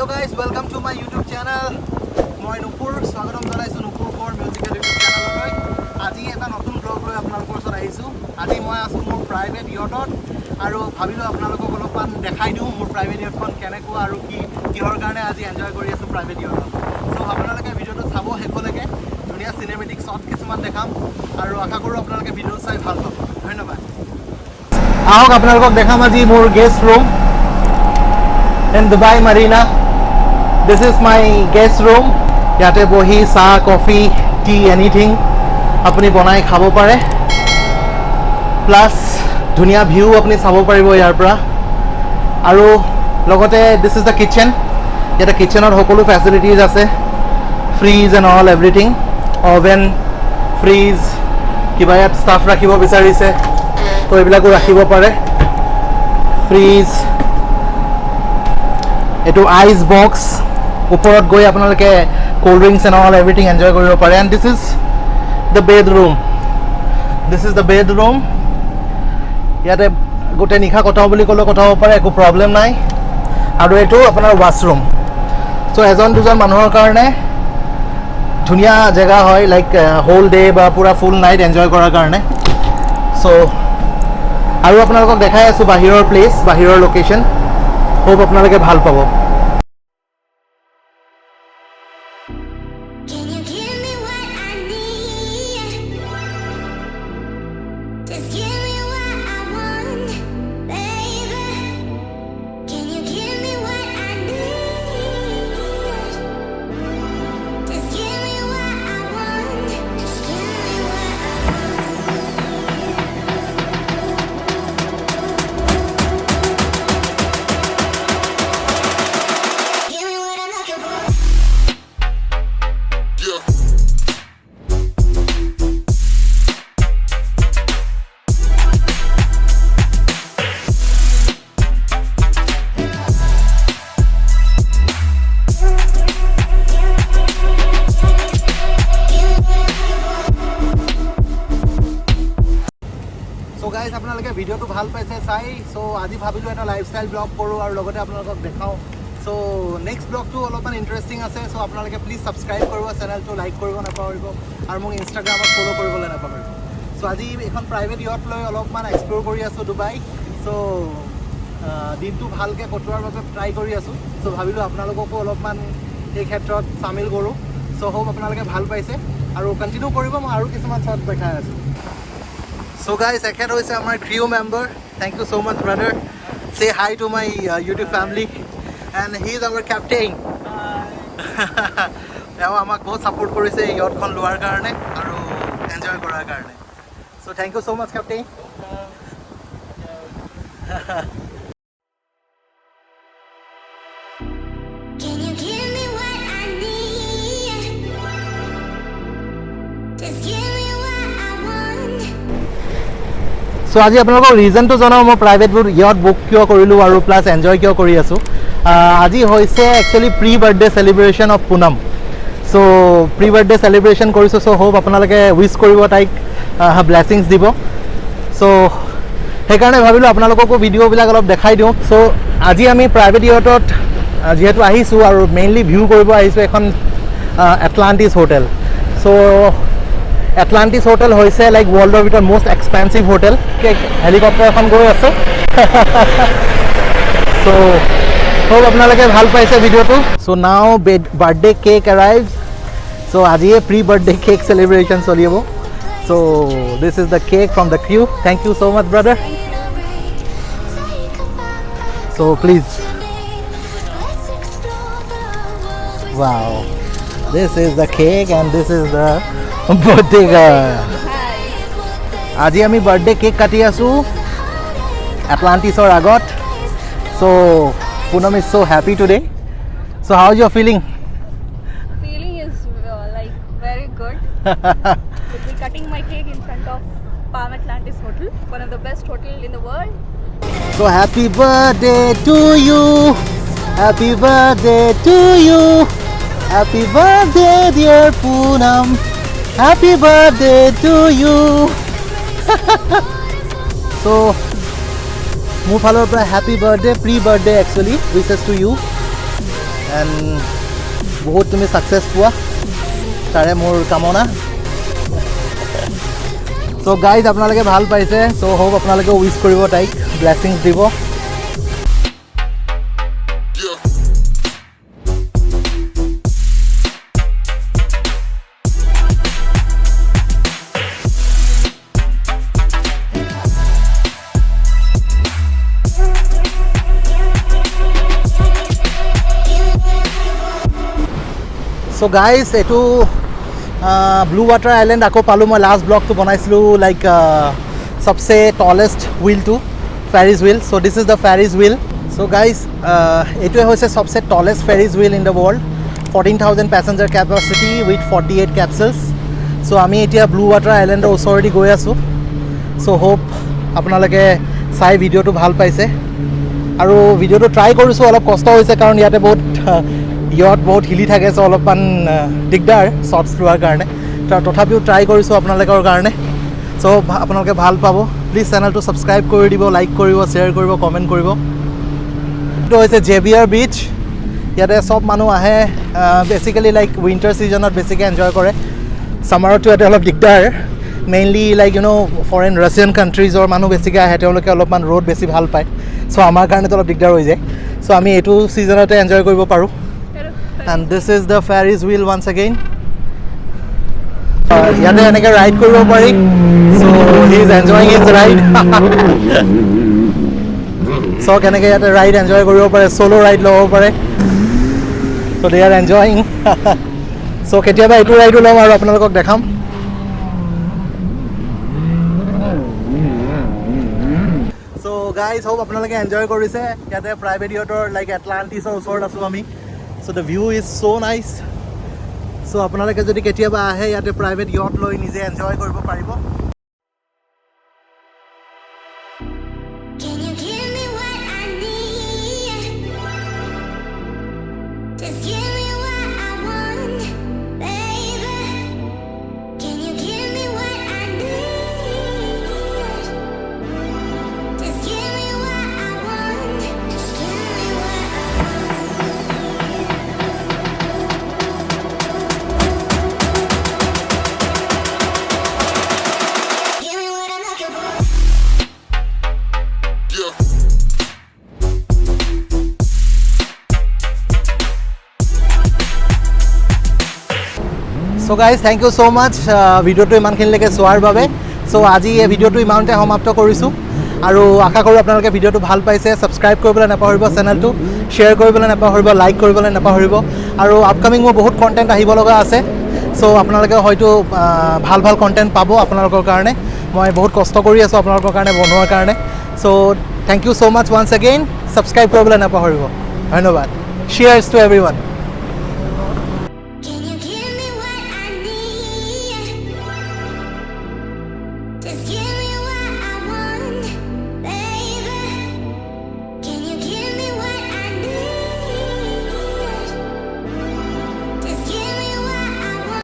Hello guys, welcome to my YouTube channel. মই নুপুৰ স্বাগতম জনাইছোঁ নুপুৰ ফৰ মিউজিকেল ইউটিউব চেনেললৈ। আজি এটা নতুন ব্লগ লৈ আপোনালোকৰ ওচৰত আহিছোঁ। আজি মই আছোঁ মোৰ প্ৰাইভেট ইয়টত আৰু ভাবিলোঁ আপোনালোকক অলপমান দেখাই দিওঁ মোৰ প্ৰাইভেট ইয়টখন কেনেকুৱা আৰু কিহৰ কাৰণে আজি এনজয় কৰি আছোঁ প্ৰাইভেট ইয়টত। চ' আপোনালোকে ভিডিঅ'টো চাব শেষলৈকে, ধুনীয়া চিনেমেটিক শ্বট কিছুমান দেখাম আৰু আশা কৰোঁ আপোনালোকে ভিডিঅ' চাই ভাল পাব। ধন্যবাদ। আহক আপোনালোকক দেখাম আজি মোৰ guest room in Dubai Marina. This is my guest room. Yate bohi cha, coffee, tea, anything apni banai khabo pare. Plus dhuniya view apni sabo paribo yar pora. Aru logote this is the kitchen. Yate kitchen or hokolu facilities ase. Freeze and all everything. Oven, freeze, kiba yat stuff rakhibo bicharise. To ebilaku rakhibo pare. Freeze. এটো আইস box ওপৰত গৈ আপোনালোকে cold drinks and all everything enjoy কৰিব পাৰে and this is the bedroom ইয়াতে গোটে নিখা কটাও বুলি ক'লে কটাব পাৰে একো প্ৰবলেম নাই আৰু এটো আপোনাৰ ওয়াশৰুম সো এজন দুজন মানুহৰ কাৰণে ধুনীয়া জায়গা হয় লাইক হোল ডে বা পুৰা ফুল নাইট এনজয় কৰাৰ কাৰণে সো আৰু আপোনালোকক দেখাই আছো বাহিৰৰ প্লেস বাহিৰৰ লোকেশন হোপ আপোনালোকে ভাল পাব গাইজ আপোনালোকে ভিডিঅ'টো ভাল পাইছে চাই সো আজি ভাবিলো এটা লাইফষ্টাইল ব্লগ কৰোঁ আৰু লগতে আপোনালোকক দেখাওঁ সো নেক্সট ব্লগটো অলপমান ইণ্টাৰেষ্টিং আছে সো আপোনালোকে প্লিজ ছাবস্ক্ৰাইব কৰিব চেনেলটো লাইক কৰিব নাপাহৰিব আৰু মোক ইনষ্টাগ্ৰামত ফ'ল' কৰিবলৈ নাপাহৰিব সো আজি এখন প্ৰাইভেট ইয়ট লৈ অলপমান এক্সপ্ল'ৰ কৰি আছোঁ ডুবাই সো দিনটো ভালকৈ কটোৱাৰ বাবে ট্ৰাই কৰি আছোঁ সো ভাবিলোঁ আপোনালোককো অলপমান এই ক্ষেত্ৰত চামিল কৰোঁ সো হোপ আপোনালোকে ভাল পাইছে আৰু কণ্টিনিউ কৰিব মই আৰু কিছুমান শ্বট দেখাই আছোঁ So guys, Ekhed hoise amar crew member. Thank you so much, brother. Say hi to my YouTube family. And he is our captain. Eo amak bahut support korise yacht khon loar karone aru enjoy korar karone. So thank you so much, captain. So আজি আপোনালোকক ৰিজনটো জনাও মই private yacht book কিয় কৰিলোঁ আৰু plus enjoy কিয় কৰি আছোঁ আজি হৈছে actually pre birthday celebration of Poonam so pre birthday celebration কৰিছোঁ সো হোপ আপোনালোকে উইচ কৰিব তাইক ব্লেছিংছ দিব সো সেইকাৰণে ভাবিলোঁ আপোনালোককো ভিডিঅ'বিলাক অলপ দেখাই দিওঁ সো আজি আমি প্ৰাইভেট ইয়টত যিহেতু আহিছোঁ আৰু মেইনলি ভিউ কৰিব আহিছোঁ এখন এটলাণ্টিছ হোটেল সো এটলাণ্টিছ হোটেল হৈছে লাইক ৱৰ্ল্ডৰ ভিতৰত মষ্ট এক্সপেঞ্চিভ হোটেল হেলিকপ্টাৰ এখন গৈ আছে চ' হোপ আপোনালোকে ভাল পাইছে ভিডিঅ'টো চ' নাও বাৰ্থডে কেক এৰাইভ চ' আজিয়ে প্ৰি বাৰ্থডে কেক চেলিব্ৰেশ্যন চলিব so' this is the cake from the crew thank you so' much brother so' please wow this is the cake and this is the birthday girl. আজি আমি birthday cake কাটি আছো এটলাণ্টিছৰ আগত so Poonam is so happy today so how is your feeling is like very good we'll be cutting my cake in front of Palm Atlantis Hotel, one of the best hotel in the world. So happy birthday to you, happy birthday to you, happy birthday dear Poonam. Happy birthday to you. So মোৰ ফালৰ পৰা happy birthday, pre birthday actually wishes to you and বহুত তুমি success পোৱা তাৰে মোৰ কামনা চ' guys আপোনালোকে ভাল পাইছে চ' হোপ আপোনালোকে উইচ কৰিব তাইক ব্লেছিংছ দিব So guys, এইটো ব্লু ৱাটাৰ আইলেণ্ড আকৌ পালোঁ মই লাষ্ট ব্লগটো বনাইছিলোঁ লাইক সবচে টলেষ্ট হুইলটো ferris wheel so' this is the ferris wheel so' guys এইটোৱে হৈছে সবচে tallest ferris wheel in the world 14,000 passenger capacity with 48 capsules so' আমি এতিয়া ব্লু ৱাটাৰ আইলেণ্ডৰ ওচৰেদি গৈ আছোঁ চ' হোপ আপোনালোকে চাই ভিডিঅ'টো ভাল পাইছে আৰু ভিডিঅ'টো ট্ৰাই কৰিছোঁ অলপ কষ্ট হৈছে কাৰণ ইয়াতে বহুত ইয়ত বহুত হিলি থাকে চ' অলপমান দিগদাৰ শ্বৰ্টছ লোৱাৰ কাৰণে তথাপিও ট্ৰাই কৰিছোঁ আপোনালোকৰ কাৰণে চ' আপোনালোকে ভাল পাব প্লিজ চেনেলটো ছাবস্ক্ৰাইব কৰি দিব লাইক কৰিব শ্বেয়াৰ কৰিব কমেণ্ট কৰিব এইটো হৈছে জেভিয়াৰ বিচ ইয়াতে চব মানুহ আহে বেচিকেলি লাইক উইণ্টাৰ ছিজনত বেছিকৈ এনজয় কৰে ছামাৰতো ইয়াতে অলপ দিগদাৰ মেইনলি লাইক ফৰেন ৰাছিয়ান কাণ্ট্ৰিজৰ মানুহ বেছিকৈ আহে তেওঁলোকে অলপমান ৰ'দ বেছি ভাল পায় চ' আমাৰ কাৰণেতো অলপ দিগদাৰ হৈ যায় চ' আমি এইটো ছিজনতে এনজয় কৰিব পাৰোঁ and this is the Ferris wheel once again ইয়াতে এনেকৈ ৰাইড কৰিব পাৰি so he is enjoying his ride so কেনেকৈ ইয়াতে ৰাইড এনজয় কৰিব পাৰে solo ৰাইড ল'ব পাৰে so they are enjoying so কেতিয়াবা এইটো ৰাইডো ল'ম আৰু আপোনালোকক দেখাম so guys hope আপোনালোকে এনজয় কৰিছে ইয়াতে প্ৰাইভেট ইয়টৰ লাইক এটলাণ্টিছৰ ওচৰত আছোঁ আমি So the view is so nice. So আপোনালোকে যদি কেতিয়াবা আহে ইয়াতে প্ৰাইভেট ইয়ট লৈ নিজে এনজয় কৰিব পাৰিব So guys, thank you so much ভিডিঅ'টো ইমানখিনিলৈকে চোৱাৰ বাবে চ' আজি এই ভিডিঅ'টো ইমানতে সমাপ্ত কৰিছোঁ আৰু আশা কৰোঁ আপোনালোকে ভিডিঅ'টো ভাল পাইছে ছাবস্ক্ৰাইব কৰিবলৈ নাপাহৰিব চেনেলটো শ্বেয়াৰ কৰিবলৈ নাপাহৰিব লাইক কৰিবলৈ নাপাহৰিব আৰু আপকামিং মোৰ বহুত কণ্টেণ্ট আহিব লগা আছে চ' আপোনালোকে হয়তো ভাল ভাল কণ্টেণ্ট পাব আপোনালোকৰ কাৰণে মই বহুত কষ্ট কৰি আছোঁ আপোনালোকৰ কাৰণে বনোৱাৰ কাৰণে so' thank you so' much once again subscribe কৰিবলৈ নাপাহৰিব ধন্যবাদ শ্বেয়াৰ্ছ টু এভৰিৱান